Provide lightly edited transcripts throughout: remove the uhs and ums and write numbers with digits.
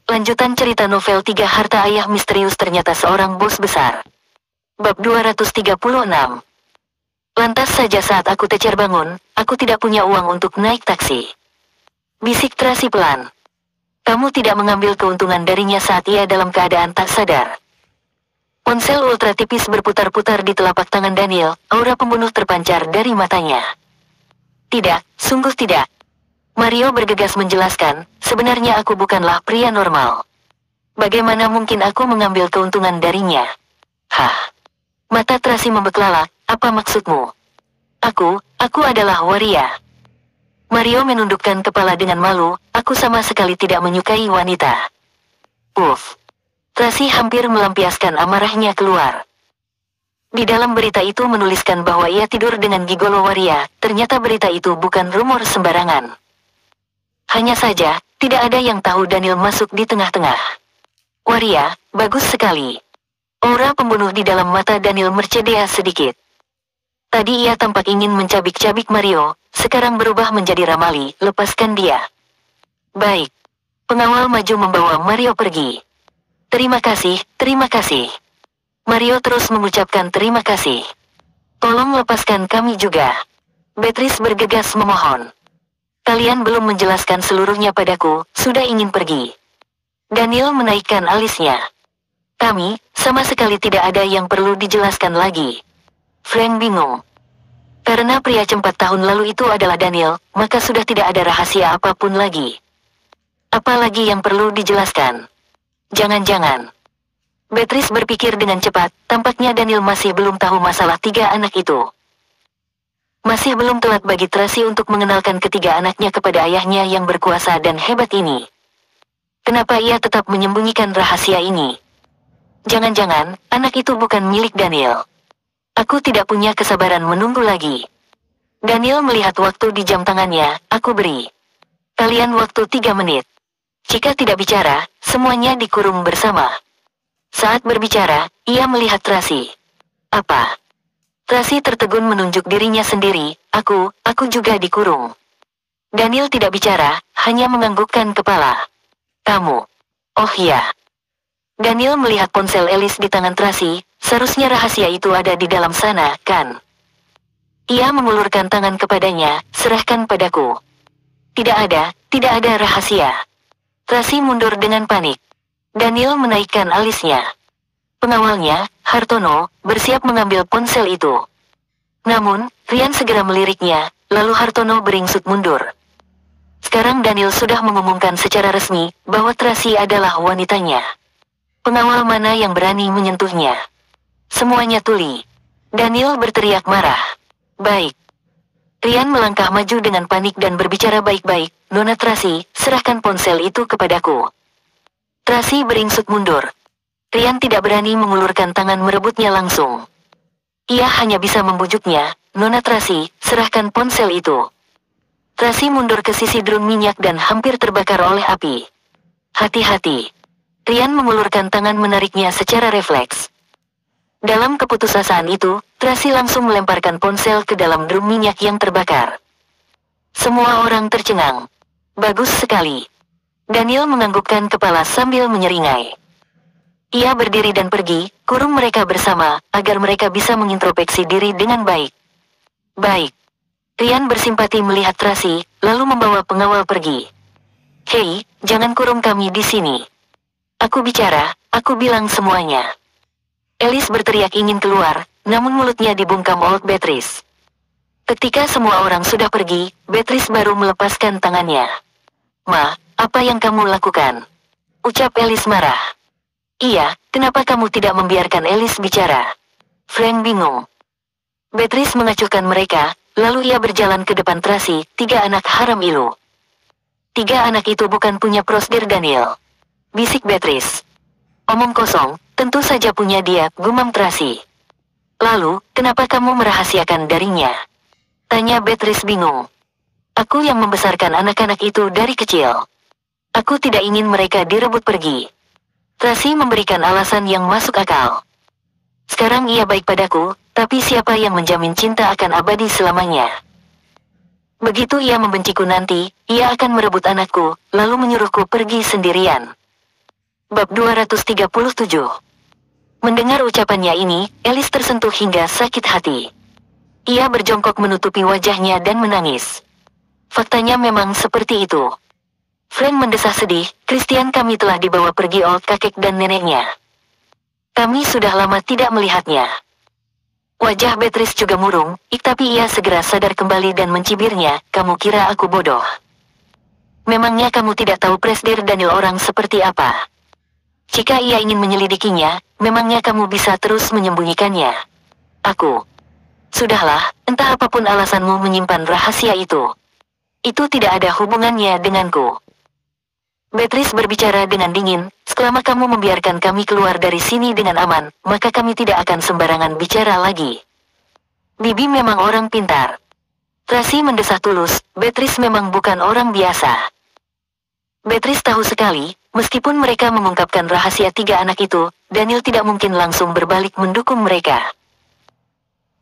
Lanjutan cerita novel 3 Harta Ayah Misterius Ternyata Seorang Bos Besar. Bab 236. Lantas saja saat aku terbangun, aku tidak punya uang untuk naik taksi. Bisik Tracy pelan. Kamu tidak mengambil keuntungan darinya saat ia dalam keadaan tak sadar. Ponsel ultra tipis berputar-putar di telapak tangan Daniel, aura pembunuh terpancar dari matanya. Tidak, sungguh tidak. Mario bergegas menjelaskan, sebenarnya aku bukanlah pria normal. Bagaimana mungkin aku mengambil keuntungan darinya? Hah? Mata Tracy membeklalak, apa maksudmu? Aku adalah waria. Mario menundukkan kepala dengan malu, aku sama sekali tidak menyukai wanita. Uff. Tracy hampir melampiaskan amarahnya keluar. Di dalam berita itu menuliskan bahwa ia tidur dengan gigolo waria, ternyata berita itu bukan rumor sembarangan. Hanya saja, tidak ada yang tahu Daniel masuk di tengah-tengah. Waria, bagus sekali. Aura pembunuh di dalam mata Daniel mercedea sedikit. Tadi ia tampak ingin mencabik-cabik Mario, sekarang berubah menjadi ramali, lepaskan dia. Baik. Pengawal maju membawa Mario pergi. Terima kasih, terima kasih. Mario terus mengucapkan terima kasih. Tolong lepaskan kami juga. Beatrice bergegas memohon. Kalian belum menjelaskan seluruhnya padaku, sudah ingin pergi. Daniel menaikkan alisnya. Kami, sama sekali tidak ada yang perlu dijelaskan lagi. Frank bingung. Karena pria 4 tahun lalu itu adalah Daniel, maka sudah tidak ada rahasia apapun lagi. Apalagi yang perlu dijelaskan? Jangan-jangan. Beatrice berpikir dengan cepat, tampaknya Daniel masih belum tahu masalah 3 anak itu. Masih belum telat bagi Tracy untuk mengenalkan ketiga anaknya kepada ayahnya yang berkuasa dan hebat ini. Kenapa ia tetap menyembunyikan rahasia ini? Jangan-jangan, anak itu bukan milik Daniel. Aku tidak punya kesabaran menunggu lagi. Daniel melihat waktu di jam tangannya, aku beri kalian waktu 3 menit. Jika tidak bicara, semuanya dikurung bersama. Saat berbicara, ia melihat Tracy. Apa? Tracy tertegun menunjuk dirinya sendiri, aku juga dikurung. Daniel tidak bicara, hanya menganggukkan kepala. Kamu. Oh ya. Daniel melihat ponsel Alice di tangan Tracy, seharusnya rahasia itu ada di dalam sana, kan? Ia mengulurkan tangan kepadanya, serahkan padaku. Tidak ada rahasia. Tracy mundur dengan panik. Daniel menaikkan alisnya. Pengawalnya, Hartono, bersiap mengambil ponsel itu. Namun, Rian segera meliriknya, lalu Hartono beringsut mundur. Sekarang Daniel sudah mengumumkan secara resmi bahwa Tracy adalah wanitanya. Pengawal mana yang berani menyentuhnya? Semuanya tuli. Daniel berteriak marah. Baik. Rian melangkah maju dengan panik dan berbicara baik-baik, Nona Tracy, serahkan ponsel itu kepadaku. Tracy beringsut mundur. Rian tidak berani mengulurkan tangan merebutnya langsung. Ia hanya bisa membujuknya, Nona Tracy, serahkan ponsel itu. Tracy mundur ke sisi drum minyak dan hampir terbakar oleh api. Hati-hati. Rian mengulurkan tangan menariknya secara refleks. Dalam keputusasaan itu, Tracy langsung melemparkan ponsel ke dalam drum minyak yang terbakar. Semua orang tercengang. Bagus sekali. Daniel menganggukkan kepala sambil menyeringai. Ia berdiri dan pergi, kurung mereka bersama, agar mereka bisa mengintrospeksi diri dengan baik. Baik. Rian bersimpati melihat Tracy, lalu membawa pengawal pergi. Hei, jangan kurung kami di sini. Aku bicara, aku bilang semuanya. Alice berteriak ingin keluar, namun mulutnya dibungkam oleh Beatrice. Ketika semua orang sudah pergi, Beatrice baru melepaskan tangannya. Ma, apa yang kamu lakukan? Ucap Alice marah. Iya, kenapa kamu tidak membiarkan Alice bicara? Frank bingung. Beatrice mengacuhkan mereka, lalu ia berjalan ke depan Tracy, 3 anak haram ilu. 3 anak itu bukan punya Prosder Daniel. Bisik Beatrice. Omong kosong, tentu saja punya dia, gumam Tracy. Lalu, kenapa kamu merahasiakan darinya? Tanya Beatrice bingung. Aku yang membesarkan anak-anak itu dari kecil. Aku tidak ingin mereka direbut pergi. Tracy memberikan alasan yang masuk akal. Sekarang ia baik padaku, tapi siapa yang menjamin cinta akan abadi selamanya? Begitu ia membenciku nanti, ia akan merebut anakku, lalu menyuruhku pergi sendirian. Bab 237. Mendengar ucapannya ini, Alice tersentuh hingga sakit hati. Ia berjongkok menutupi wajahnya dan menangis. Faktanya memang seperti itu. Frank mendesah sedih, Christian kami telah dibawa pergi oleh kakek dan neneknya. Kami sudah lama tidak melihatnya. Wajah Beatrice juga murung, tapi ia segera sadar kembali dan mencibirnya, kamu kira aku bodoh? Memangnya kamu tidak tahu Presdir Daniel orang seperti apa? Jika ia ingin menyelidikinya, memangnya kamu bisa terus menyembunyikannya? Aku. Sudahlah, entah apapun alasanmu menyimpan rahasia itu. Itu tidak ada hubungannya denganku. Beatrice berbicara dengan dingin, selama kamu membiarkan kami keluar dari sini dengan aman, maka kami tidak akan sembarangan bicara lagi. Bibi memang orang pintar. Tracy mendesah tulus, Beatrice memang bukan orang biasa. Beatrice tahu sekali, meskipun mereka mengungkapkan rahasia 3 anak itu, Daniel tidak mungkin langsung berbalik mendukung mereka.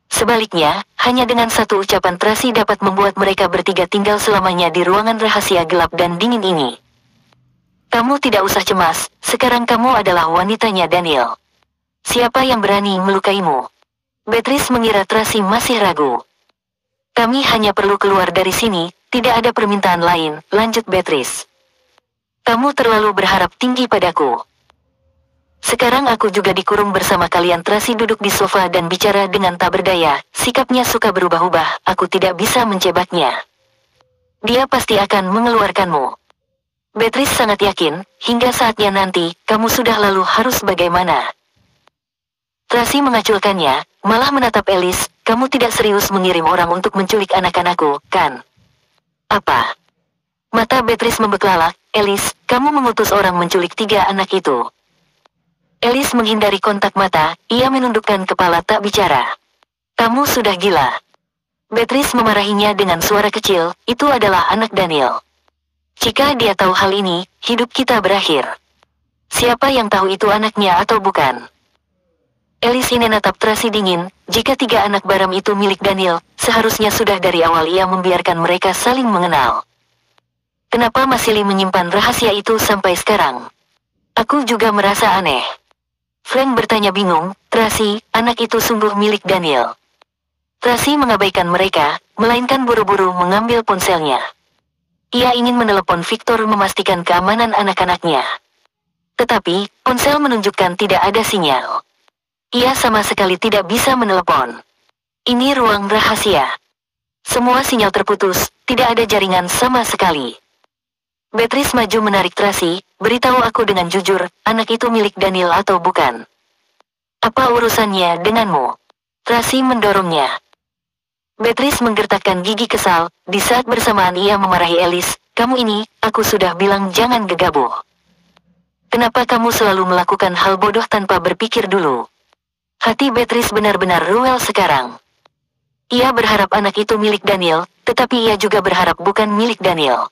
Sebaliknya, hanya dengan satu ucapan Tracy dapat membuat mereka bertiga tinggal selamanya di ruangan rahasia gelap dan dingin ini. Kamu tidak usah cemas, sekarang kamu adalah wanitanya Daniel. Siapa yang berani melukaimu? Beatrice mengira Tracy masih ragu. Kami hanya perlu keluar dari sini, tidak ada permintaan lain, lanjut Beatrice. Kamu terlalu berharap tinggi padaku. Sekarang aku juga dikurung bersama kalian. Tracy duduk di sofa dan bicara dengan tak berdaya, sikapnya suka berubah-ubah, aku tidak bisa mencebaknya. Dia pasti akan mengeluarkanmu. Beatrice sangat yakin, hingga saatnya nanti, kamu sudah lalu harus bagaimana? Tracy mengaculkannya, malah menatap Alice, kamu tidak serius mengirim orang untuk menculik anak-anakku, kan? Apa? Mata Beatrice membeklalak, Alice, kamu mengutus orang menculik 3 anak itu. Alice menghindari kontak mata, ia menundukkan kepala tak bicara. Kamu sudah gila. Beatrice memarahinya dengan suara kecil, itu adalah anak Daniel. Jika dia tahu hal ini, hidup kita berakhir. Siapa yang tahu itu anaknya atau bukan? Alice menatap Tracy dingin, jika 3 anak Baram itu milik Daniel, seharusnya sudah dari awal ia membiarkan mereka saling mengenal. Kenapa masih menyimpan rahasia itu sampai sekarang? Aku juga merasa aneh. Frank bertanya bingung, Tracy, anak itu sungguh milik Daniel. Tracy mengabaikan mereka, melainkan buru-buru mengambil ponselnya. Ia ingin menelepon Victor memastikan keamanan anak-anaknya. Tetapi, ponsel menunjukkan tidak ada sinyal. Ia sama sekali tidak bisa menelepon. Ini ruang rahasia. Semua sinyal terputus, tidak ada jaringan sama sekali. Beatrice maju menarik Tracy, beritahu aku dengan jujur, anak itu milik Daniel atau bukan? Apa urusannya denganmu? Tracy mendorongnya. Beatrice menggertakkan gigi kesal, di saat bersamaan ia memarahi Alice, kamu ini, aku sudah bilang jangan gegabah. Kenapa kamu selalu melakukan hal bodoh tanpa berpikir dulu? Hati Beatrice benar-benar ruwel sekarang. Ia berharap anak itu milik Daniel, tetapi ia juga berharap bukan milik Daniel.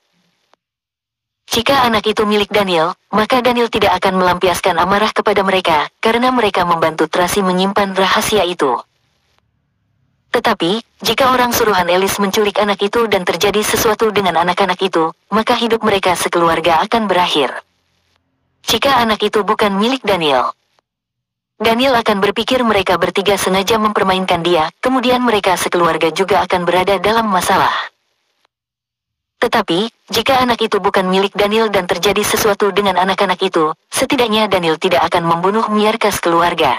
Jika anak itu milik Daniel, maka Daniel tidak akan melampiaskan amarah kepada mereka, karena mereka membantu Tracy menyimpan rahasia itu. Tetapi, jika orang suruhan Alice menculik anak itu dan terjadi sesuatu dengan anak-anak itu, maka hidup mereka sekeluarga akan berakhir. Jika anak itu bukan milik Daniel, Daniel akan berpikir mereka bertiga sengaja mempermainkan dia, kemudian mereka sekeluarga juga akan berada dalam masalah. Tetapi, jika anak itu bukan milik Daniel dan terjadi sesuatu dengan anak-anak itu, setidaknya Daniel tidak akan membunuh Mierkas keluarga.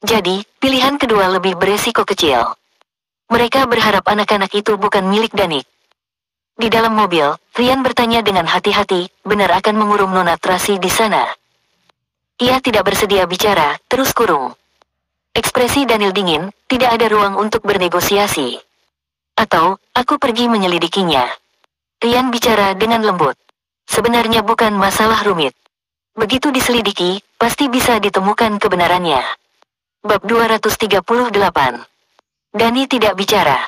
Jadi, pilihan kedua lebih beresiko kecil. Mereka berharap anak-anak itu bukan milik Danik. Di dalam mobil, Ryan bertanya dengan hati-hati, benar akan mengurung Nona Tracy di sana? Ia tidak bersedia bicara, terus kurung. Ekspresi Daniel dingin, tidak ada ruang untuk bernegosiasi. Atau, aku pergi menyelidikinya. Ryan bicara dengan lembut. Sebenarnya bukan masalah rumit. Begitu diselidiki, pasti bisa ditemukan kebenarannya. Bab 238. Dani tidak bicara.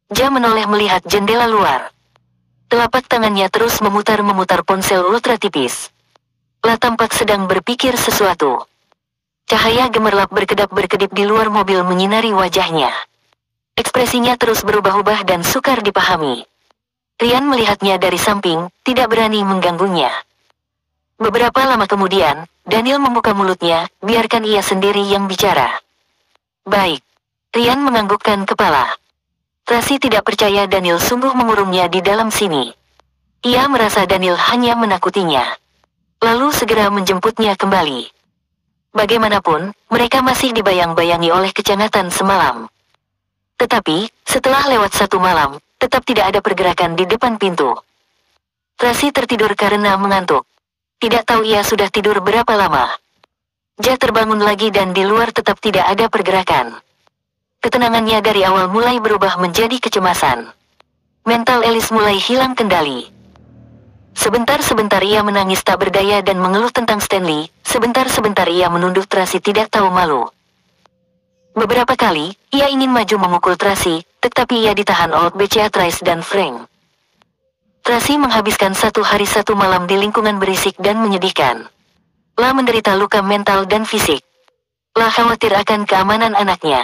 Dia menoleh melihat jendela luar. Telapak tangannya terus memutar-memutar ponsel ultra tipis. Lah tampak sedang berpikir sesuatu. Cahaya gemerlap berkedap-berkedip di luar mobil menyinari wajahnya. Ekspresinya terus berubah-ubah dan sukar dipahami. Ryan melihatnya dari samping, tidak berani mengganggunya. Beberapa lama kemudian, Daniel membuka mulutnya, biarkan ia sendiri yang bicara. Baik. Rian menganggukkan kepala. Tracy tidak percaya Daniel sungguh mengurungnya di dalam sini. Ia merasa Daniel hanya menakutinya. Lalu segera menjemputnya kembali. Bagaimanapun, mereka masih dibayang-bayangi oleh kecangatan semalam. Tetapi, setelah lewat 1 malam, tetap tidak ada pergerakan di depan pintu. Tracy tertidur karena mengantuk. Tidak tahu ia sudah tidur berapa lama. Ja terbangun lagi dan di luar tetap tidak ada pergerakan. Ketenangannya dari awal mulai berubah menjadi kecemasan. Mental Alice mulai hilang kendali. Sebentar-sebentar ia menangis tak berdaya dan mengeluh tentang Stanley, sebentar-sebentar ia menunduk Tracy tidak tahu malu. Beberapa kali, ia ingin maju memukul Tracy, tetapi ia ditahan oleh Beatrice dan Frank. Tracy menghabiskan 1 hari 1 malam di lingkungan berisik dan menyedihkan. La menderita luka mental dan fisik. La khawatir akan keamanan anaknya.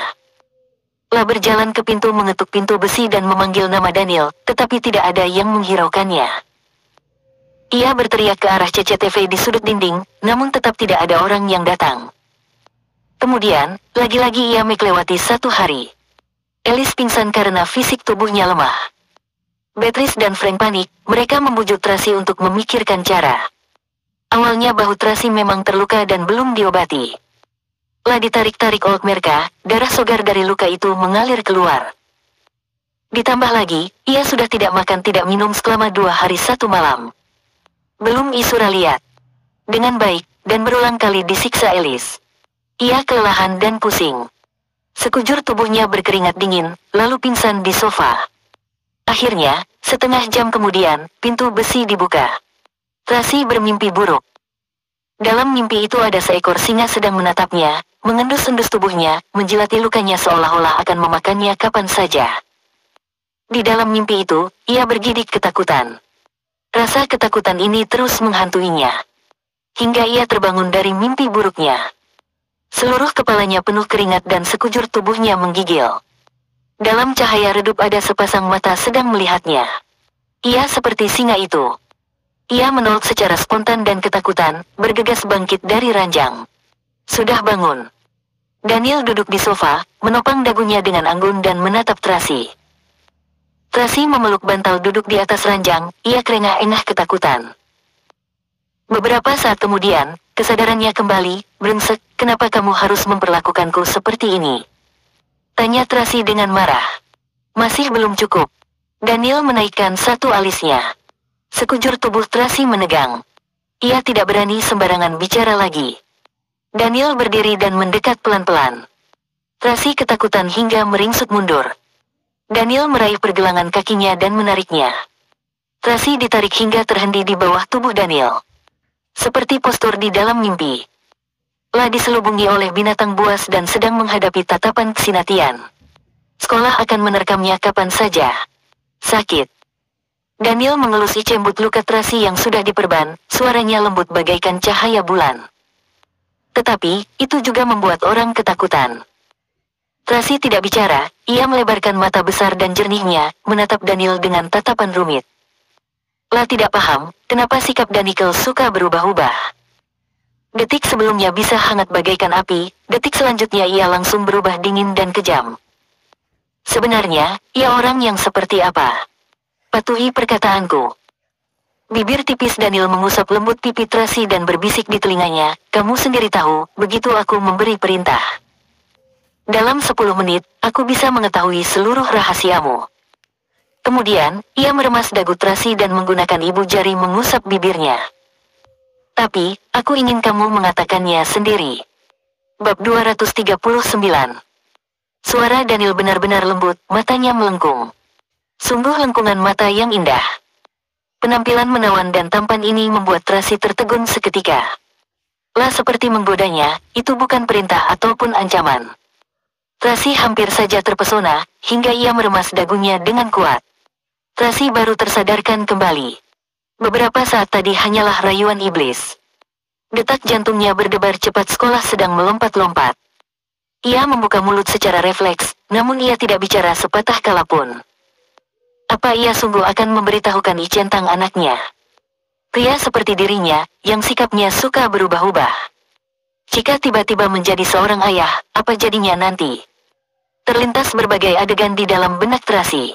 La berjalan ke pintu mengetuk pintu besi dan memanggil nama Daniel, tetapi tidak ada yang menghiraukannya. Ia berteriak ke arah CCTV di sudut dinding, namun tetap tidak ada orang yang datang. Kemudian, lagi-lagi ia melewati 1 hari. Alice pingsan karena fisik tubuhnya lemah. Beatrice dan Frank panik, mereka membujuk Tracy untuk memikirkan cara. Awalnya bahu Tracy memang terluka dan belum diobati. La ditarik-tarik oleh mereka, darah segar dari luka itu mengalir keluar. Ditambah lagi, ia sudah tidak makan tidak minum selama 2 hari 1 malam. Belum Isura lihat. Dengan baik, dan berulang kali disiksa Alice. Ia kelelahan dan pusing. Sekujur tubuhnya berkeringat dingin, lalu pingsan di sofa. Akhirnya, setengah jam kemudian, pintu besi dibuka. Tracy bermimpi buruk. Dalam mimpi itu ada seekor singa sedang menatapnya, mengendus-endus tubuhnya, menjilati lukanya seolah-olah akan memakannya kapan saja. Di dalam mimpi itu, ia bergidik ketakutan. Rasa ketakutan ini terus menghantuinya. Hingga ia terbangun dari mimpi buruknya. Seluruh kepalanya penuh keringat dan sekujur tubuhnya menggigil. Dalam cahaya redup ada sepasang mata sedang melihatnya. Ia seperti singa itu. Ia menolak secara spontan dan ketakutan, bergegas bangkit dari ranjang. Sudah bangun. Daniel duduk di sofa, menopang dagunya dengan anggun dan menatap Tracy. Tracy memeluk bantal duduk di atas ranjang, ia kerengah-engah ketakutan. Beberapa saat kemudian, kesadarannya kembali, brengsek, kenapa kamu harus memperlakukanku seperti ini? Tanya Tracy dengan marah. Masih belum cukup. Daniel menaikkan 1 alisnya. Sekujur tubuh Tracy menegang. Ia tidak berani sembarangan bicara lagi. Daniel berdiri dan mendekat pelan-pelan. Tracy ketakutan hingga meringsut mundur. Daniel meraih pergelangan kakinya dan menariknya. Tracy ditarik hingga terhenti di bawah tubuh Daniel. Seperti postur di dalam mimpi. La diselubungi oleh binatang buas dan sedang menghadapi tatapan kesinatian. Sekolah akan menerkamnya kapan saja. Sakit. Daniel mengelus cembut luka Tracy yang sudah diperban, suaranya lembut bagaikan cahaya bulan. Tetapi, itu juga membuat orang ketakutan. Tracy tidak bicara, ia melebarkan mata besar dan jernihnya, menatap Daniel dengan tatapan rumit. La tidak paham, kenapa sikap Daniel suka berubah-ubah. Detik sebelumnya bisa hangat bagaikan api, detik selanjutnya ia langsung berubah dingin dan kejam. Sebenarnya, ia orang yang seperti apa? Patuhi perkataanku. Bibir tipis Daniel mengusap lembut pipi Tracy dan berbisik di telinganya, kamu sendiri tahu, begitu aku memberi perintah. Dalam 10 menit, aku bisa mengetahui seluruh rahasiamu. Kemudian, ia meremas dagu Tracy dan menggunakan ibu jari mengusap bibirnya. Tapi, aku ingin kamu mengatakannya sendiri. Bab 239. Suara Daniel benar-benar lembut, matanya melengkung. Sungguh lengkungan mata yang indah. Penampilan menawan dan tampan ini membuat Tracy tertegun seketika. La seperti menggodanya, itu bukan perintah ataupun ancaman. Tracy hampir saja terpesona, hingga ia meremas dagunya dengan kuat. Tracy baru tersadarkan kembali. Beberapa saat tadi hanyalah rayuan iblis. Detak jantungnya berdebar cepat, sekolah sedang melompat-lompat. Ia membuka mulut secara refleks, namun ia tidak bicara sepatah kala pun. Apa ia sungguh akan memberitahukan Icentang anaknya? Pria seperti dirinya, yang sikapnya suka berubah-ubah. Jika tiba-tiba menjadi seorang ayah, apa jadinya nanti? Terlintas berbagai adegan di dalam benak Tracy.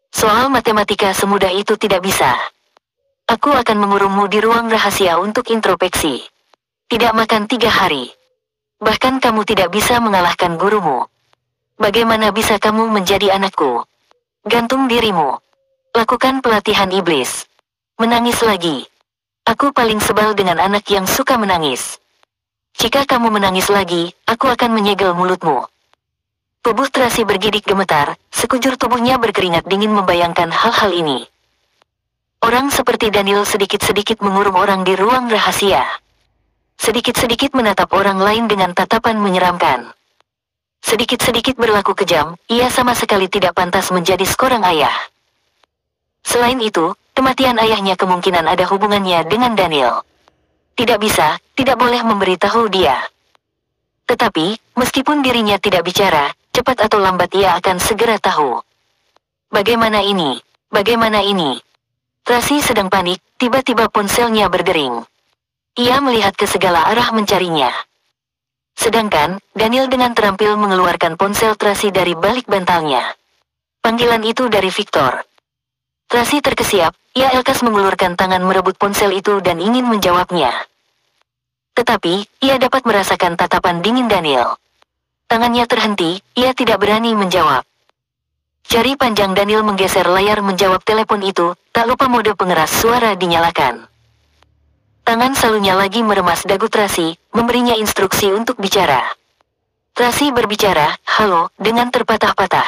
Soal matematika semudah itu tidak bisa. Aku akan mengurungmu di ruang rahasia untuk introspeksi. Tidak makan 3 hari. Bahkan kamu tidak bisa mengalahkan gurumu. Bagaimana bisa kamu menjadi anakku? Gantung dirimu. Lakukan pelatihan iblis. Menangis lagi. Aku paling sebal dengan anak yang suka menangis. Jika kamu menangis lagi, aku akan menyegel mulutmu. Tubuh Tracy bergidik gemetar, sekujur tubuhnya berkeringat dingin membayangkan hal-hal ini. Orang seperti Daniel sedikit-sedikit mengurung orang di ruang rahasia. Sedikit-sedikit menatap orang lain dengan tatapan menyeramkan. Sedikit-sedikit berlaku kejam, ia sama sekali tidak pantas menjadi seorang ayah. Selain itu, kematian ayahnya kemungkinan ada hubungannya dengan Daniel. Tidak bisa, tidak boleh memberitahu dia. Tetapi, meskipun dirinya tidak bicara, cepat atau lambat ia akan segera tahu. Bagaimana ini? Bagaimana ini? Tracy sedang panik, tiba-tiba ponselnya berdering. Ia melihat ke segala arah mencarinya. Sedangkan, Daniel dengan terampil mengeluarkan ponsel Tracy dari balik bantalnya. Panggilan itu dari Victor. Tracy terkesiap, ia elkas mengulurkan tangan merebut ponsel itu dan ingin menjawabnya. Tetapi, ia dapat merasakan tatapan dingin Daniel. Tangannya terhenti, ia tidak berani menjawab. Jari panjang Daniel menggeser layar menjawab telepon itu, tak lupa mode pengeras suara dinyalakan. Tangan salunya lagi meremas dagu Tracy, memberinya instruksi untuk bicara. Tracy berbicara, "Halo," dengan terpatah-patah.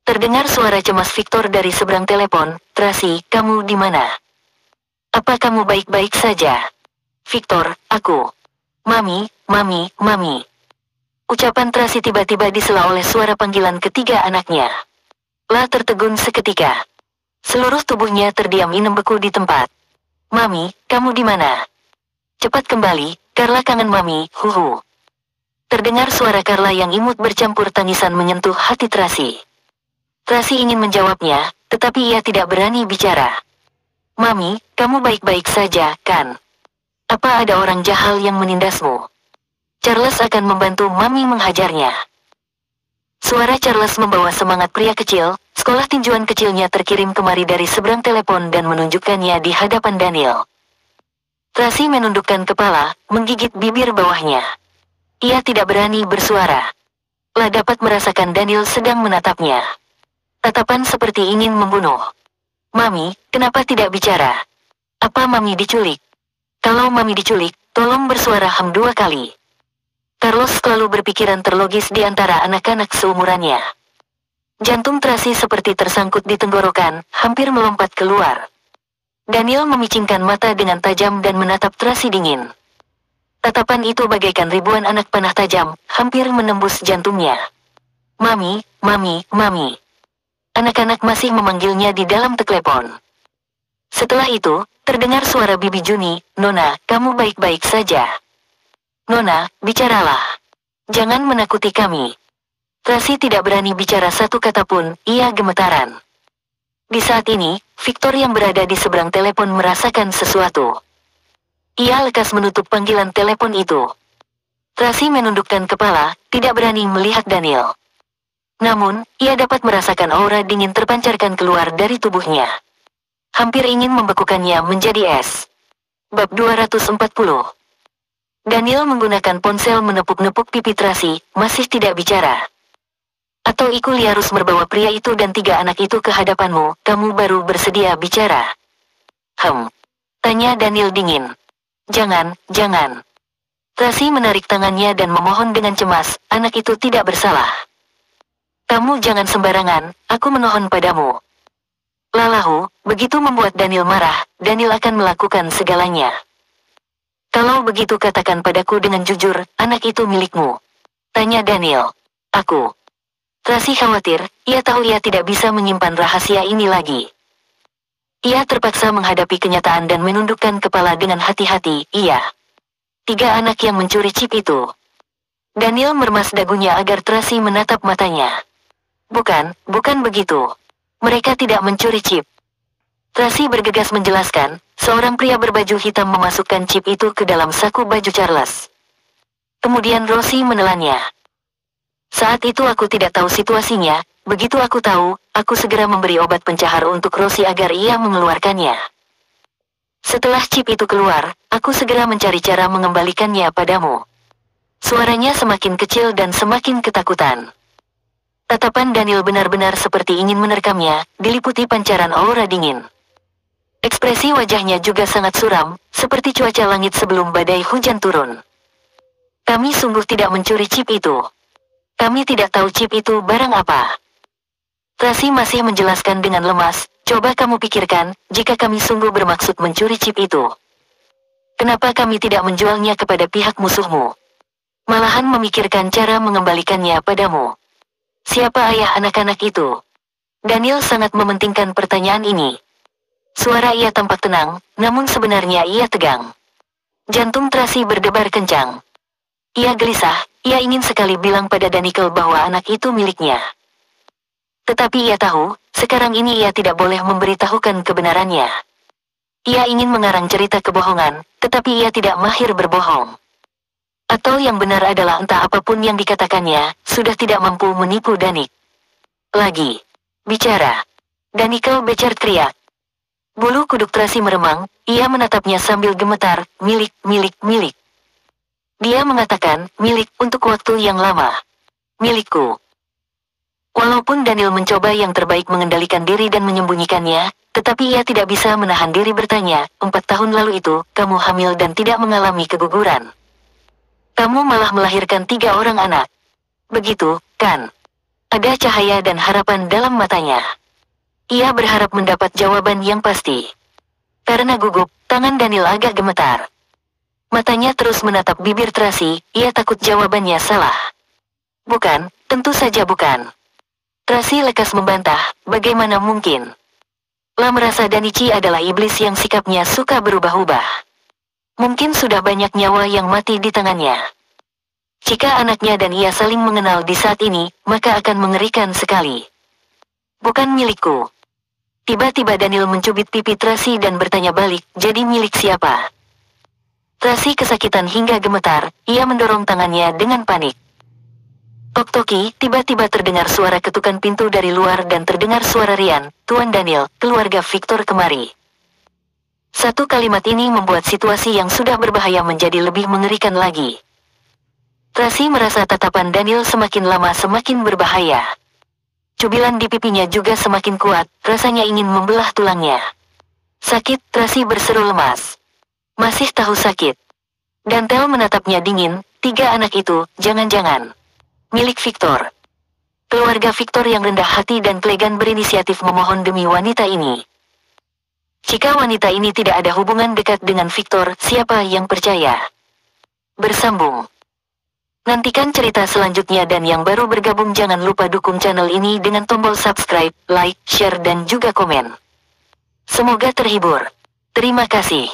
Terdengar suara cemas Victor dari seberang telepon, "Tracy, kamu di mana? Apa kamu baik-baik saja?" "Victor, aku. Mami, mami, mami." Ucapan Tracy tiba-tiba disela oleh suara panggilan ketiga anaknya. La tertegun seketika. Seluruh tubuhnya terdiam inem beku di tempat. "Mami, kamu di mana? Cepat kembali, Carla kangen Mami, huhu." Terdengar suara Carla yang imut bercampur tangisan menyentuh hati Tracy. Tracy ingin menjawabnya, tetapi ia tidak berani bicara. "Mami, kamu baik-baik saja, kan? Apa ada orang jahal yang menindasmu? Charles akan membantu Mami menghajarnya." Suara Charles membawa semangat pria kecil, sekolah tinjuan kecilnya terkirim kemari dari seberang telepon dan menunjukkannya di hadapan Daniel. Tracy menundukkan kepala, menggigit bibir bawahnya. Ia tidak berani bersuara. La dapat merasakan Daniel sedang menatapnya. Tatapan seperti ingin membunuh. "Mami, kenapa tidak bicara? Apa Mami diculik? Kalau Mami diculik, tolong bersuara 2 kali." Carlos selalu berpikiran terlogis di antara anak-anak seumurannya. Jantung Tracy seperti tersangkut di tenggorokan, hampir melompat keluar. Daniel memicingkan mata dengan tajam dan menatap Tracy dingin. Tatapan itu bagaikan ribuan anak panah tajam, hampir menembus jantungnya. "Mami, Mami, Mami." Anak-anak masih memanggilnya di dalam telepon. Setelah itu, terdengar suara Bibi Juni, "Nona, kamu baik-baik saja? Nona, bicaralah. Jangan menakuti kami." Tracy tidak berani bicara satu kata pun, ia gemetaran. Di saat ini, Victor yang berada di seberang telepon merasakan sesuatu. Ia lekas menutup panggilan telepon itu. Tracy menundukkan kepala, tidak berani melihat Daniel. Namun, ia dapat merasakan aura dingin terpancarkan keluar dari tubuhnya. Hampir ingin membekukannya menjadi es. Bab 240. Daniel menggunakan ponsel menepuk-nepuk pipi Tracy, masih tidak bicara. "Atau Iku harus membawa pria itu dan 3 anak itu ke hadapanmu, kamu baru bersedia bicara?" Tanya Daniel dingin. Jangan." Tracy menarik tangannya dan memohon dengan cemas, "Anak itu tidak bersalah. Kamu jangan sembarangan, aku memohon padamu." Lalahu, begitu membuat Daniel marah, Daniel akan melakukan segalanya. "Kalau begitu katakan padaku dengan jujur, anak itu milikmu?" Tanya Daniel. "Aku." Tracy khawatir, ia tahu ia tidak bisa menyimpan rahasia ini lagi. Ia terpaksa menghadapi kenyataan dan menundukkan kepala dengan hati-hati, "Iya. 3 anak yang mencuri chip itu." Daniel meremas dagunya agar Tracy menatap matanya. Bukan begitu. Mereka tidak mencuri chip." Tracy bergegas menjelaskan, seorang pria berbaju hitam memasukkan chip itu ke dalam saku baju Charles. Kemudian Rosie menelannya. Saat itu aku tidak tahu situasinya, begitu aku tahu, aku segera memberi obat pencahar untuk Rosie agar ia mengeluarkannya. Setelah chip itu keluar, aku segera mencari cara mengembalikannya padamu. Suaranya semakin kecil dan semakin ketakutan. Tatapan Daniel benar-benar seperti ingin menerkamnya, diliputi pancaran aura dingin. Ekspresi wajahnya juga sangat suram, seperti cuaca langit sebelum badai hujan turun. Kami sungguh tidak mencuri chip itu. Kami tidak tahu chip itu barang apa. Tracy masih menjelaskan dengan lemas, coba kamu pikirkan, jika kami sungguh bermaksud mencuri chip itu. Kenapa kami tidak menjualnya kepada pihak musuhmu? Malahan memikirkan cara mengembalikannya padamu. Siapa ayah anak-anak itu? Daniel sangat mementingkan pertanyaan ini. Suara ia tampak tenang, namun sebenarnya ia tegang. Jantung Tracy berdebar kencang. Ia gelisah, ia ingin sekali bilang pada Daniel bahwa anak itu miliknya. Tetapi ia tahu, sekarang ini ia tidak boleh memberitahukan kebenarannya. Ia ingin mengarang cerita kebohongan, tetapi ia tidak mahir berbohong. Atau yang benar adalah entah apapun yang dikatakannya, sudah tidak mampu menipu Danik. Lagi. Bicara. Daniel Becer teriak. Bulu kuduk Tracy meremang, ia menatapnya sambil gemetar, milik. Dia mengatakan, milik untuk waktu yang lama. Milikku. Walaupun Daniel mencoba yang terbaik mengendalikan diri dan menyembunyikannya, tetapi ia tidak bisa menahan diri bertanya, 4 tahun lalu itu, kamu hamil dan tidak mengalami keguguran. Kamu malah melahirkan 3 orang anak. Begitu, kan? Ada cahaya dan harapan dalam matanya. Ia berharap mendapat jawaban yang pasti. Karena gugup, tangan Daniel agak gemetar. Matanya terus menatap bibir Tracy, ia takut jawabannya salah. Bukan, tentu saja bukan. Tracy lekas membantah, bagaimana mungkin? La merasa Danichi adalah iblis yang sikapnya suka berubah-ubah. Mungkin sudah banyak nyawa yang mati di tangannya. Jika anaknya dan ia saling mengenal di saat ini, maka akan mengerikan sekali. Bukan milikku. Tiba-tiba Daniel mencubit pipi Tracy dan bertanya balik, jadi milik siapa? Tracy kesakitan hingga gemetar, ia mendorong tangannya dengan panik. Tok-toki, tiba-tiba terdengar suara ketukan pintu dari luar dan terdengar suara rian, Tuan Daniel, keluarga Victor kemari. Satu kalimat ini membuat situasi yang sudah berbahaya menjadi lebih mengerikan lagi. Tracy merasa tatapan Daniel semakin lama semakin berbahaya. Cubilan di pipinya juga semakin kuat, rasanya ingin membelah tulangnya. Sakit, Tracy berseru lemas. Masih tahu sakit. Dantel menatapnya dingin, 3 anak itu, jangan-jangan milik Victor. Keluarga Victor yang rendah hati dan Klegan berinisiatif memohon demi wanita ini. Jika wanita ini tidak ada hubungan dekat dengan Victor, siapa yang percaya? Bersambung. Nantikan cerita selanjutnya dan yang baru bergabung jangan lupa dukung channel ini dengan tombol subscribe, like, share dan juga komen. Semoga terhibur. Terima kasih.